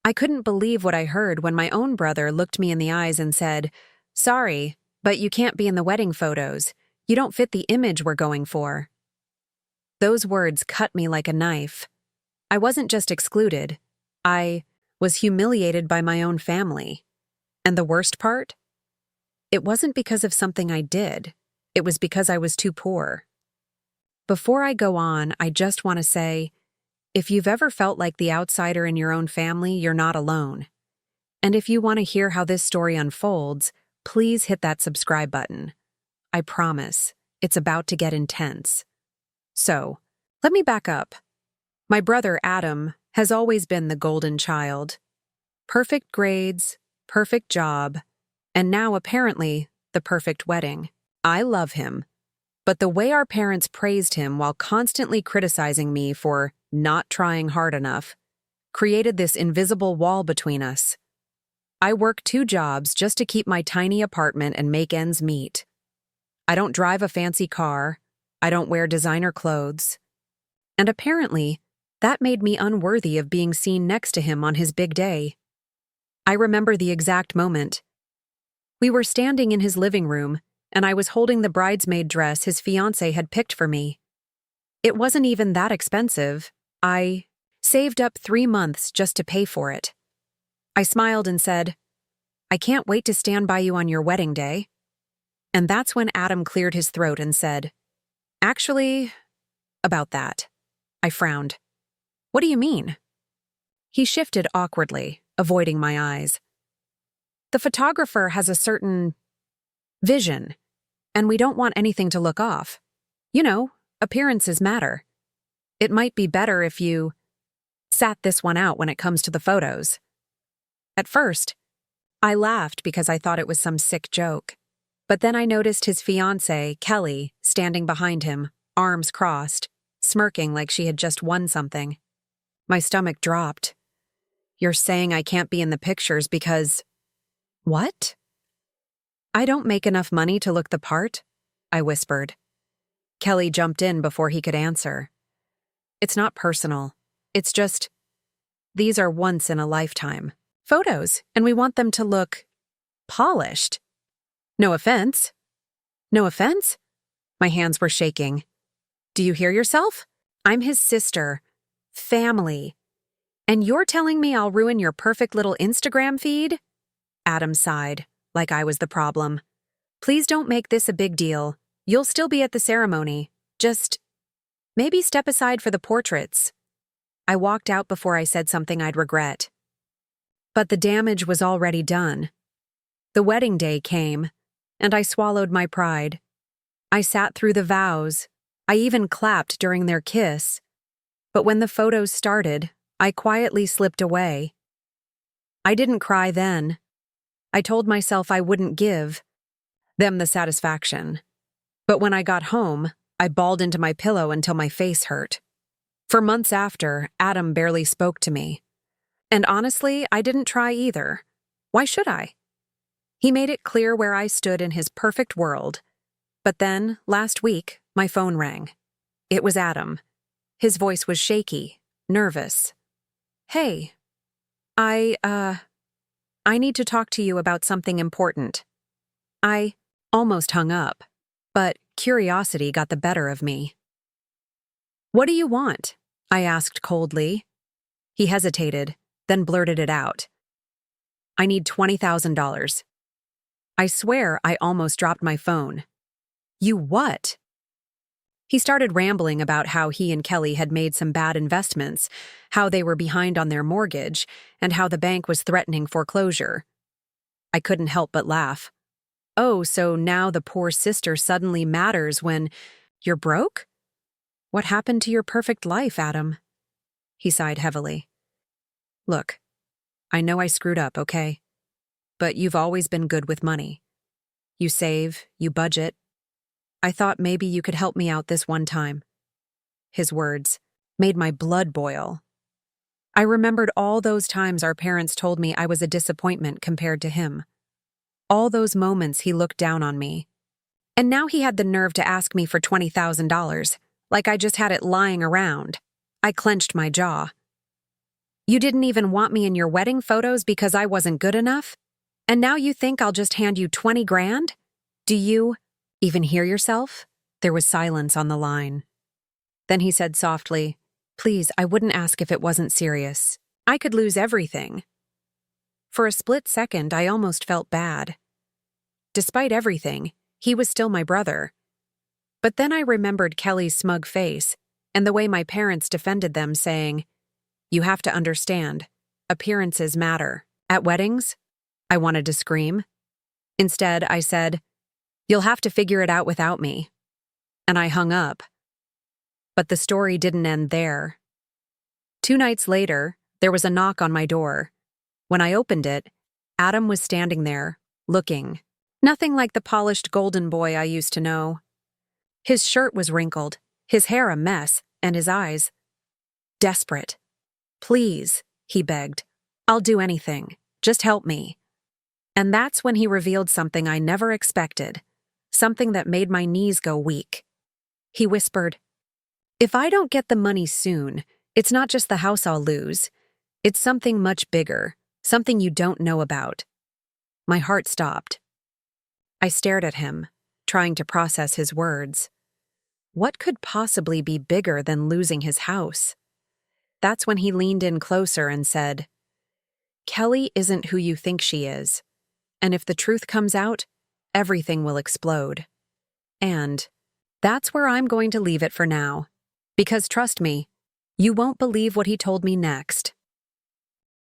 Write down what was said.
I couldn't believe what I heard when my own brother looked me in the eyes and said, "Sorry, but you can't be in the wedding photos. You don't fit the image we're going for." Those words cut me like a knife. I wasn't just excluded. I was humiliated by my own family. And the worst part? It wasn't because of something I did. It was because I was too poor. Before I go on, I just want to say, if you've ever felt like the outsider in your own family, you're not alone. And if you want to hear how this story unfolds, please hit that subscribe button. I promise, it's about to get intense. So, let me back up. My brother, Adam, has always been the golden child. Perfect grades, perfect job, and now apparently the perfect wedding. I love him. But the way our parents praised him while constantly criticizing me for not trying hard enough created this invisible wall between us. I work 2 jobs just to keep my tiny apartment and make ends meet. I don't drive a fancy car. I don't wear designer clothes. And apparently, that made me unworthy of being seen next to him on his big day. I remember the exact moment. We were standing in his living room, and I was holding the bridesmaid dress his fiancée had picked for me. It wasn't even that expensive. I saved up 3 months just to pay for it. I smiled and said, "I can't wait to stand by you on your wedding day." And that's when Adam cleared his throat and said, "Actually, about that." I frowned. "What do you mean?" He shifted awkwardly, avoiding my eyes. "The photographer has a certain vision, and we don't want anything to look off. You know, appearances matter. It might be better if you sat this one out when it comes to the photos." At first, I laughed because I thought it was some sick joke. But then I noticed his fiancée, Kelly, standing behind him, arms crossed, smirking like she had just won something. My stomach dropped. "You're saying I can't be in the pictures because—" "What?" "I don't make enough money to look the part," I whispered. Kelly jumped in before he could answer. "It's not personal. It's just, these are once-in-a-lifetime photos, and we want them to look polished. No offense." "No offense?" My hands were shaking. "Do you hear yourself? I'm his sister. Family. And you're telling me I'll ruin your perfect little Instagram feed?" Adam sighed, like I was the problem. "Please don't make this a big deal. You'll still be at the ceremony. Just maybe step aside for the portraits." I walked out before I said something I'd regret. But the damage was already done. The wedding day came, and I swallowed my pride. I sat through the vows. I even clapped during their kiss. But when the photos started, I quietly slipped away. I didn't cry then. I told myself I wouldn't give them the satisfaction. But when I got home, I bawled into my pillow until my face hurt. For months after, Adam barely spoke to me. And honestly, I didn't try either. Why should I? He made it clear where I stood in his perfect world. But then, last week, my phone rang. It was Adam. His voice was shaky, nervous. "Hey, I need to talk to you about something important." I almost hung up, but curiosity got the better of me. "What do you want?" I asked coldly. He hesitated, then blurted it out. "I need $20,000. I swear I almost dropped my phone. "You what?" He started rambling about how he and Kelly had made some bad investments, how they were behind on their mortgage, and how the bank was threatening foreclosure. I couldn't help but laugh. "Oh, so now the poor sister suddenly matters when you're broke? What happened to your perfect life, Adam?" He sighed heavily. "Look, I know I screwed up, okay? But you've always been good with money. You save, you budget. I thought maybe you could help me out this one time." His words made my blood boil. I remembered all those times our parents told me I was a disappointment compared to him. All those moments he looked down on me. And now he had the nerve to ask me for $20,000, like I just had it lying around. I clenched my jaw. You didn't even want me in your wedding photos because I wasn't good enough? And now you think I'll just hand you 20 grand? Do you even hear yourself?" There was silence on the line. Then he said softly, "Please, I wouldn't ask if it wasn't serious. I could lose everything." For a split second, I almost felt bad. Despite everything, he was still my brother. But then I remembered Kelly's smug face and the way my parents defended them, saying, "You have to understand, appearances matter." At weddings, I wanted to scream. Instead, I said, "You'll have to figure it out without me." And I hung up. But the story didn't end there. 2 nights later, there was a knock on my door. When I opened it, Adam was standing there, looking. Nothing like the polished golden boy I used to know. His shirt was wrinkled, his hair a mess, and his eyes desperate. "Please," he begged. "I'll do anything. Just help me." And that's when he revealed something I never expected, something that made my knees go weak. He whispered, "If I don't get the money soon, it's not just the house I'll lose. It's something much bigger, something you don't know about." My heart stopped. I stared at him, trying to process his words. What could possibly be bigger than losing his house? That's when he leaned in closer and said, "Kelly isn't who you think she is. And if the truth comes out, everything will explode." And that's where I'm going to leave it for now. Because trust me, you won't believe what he told me next.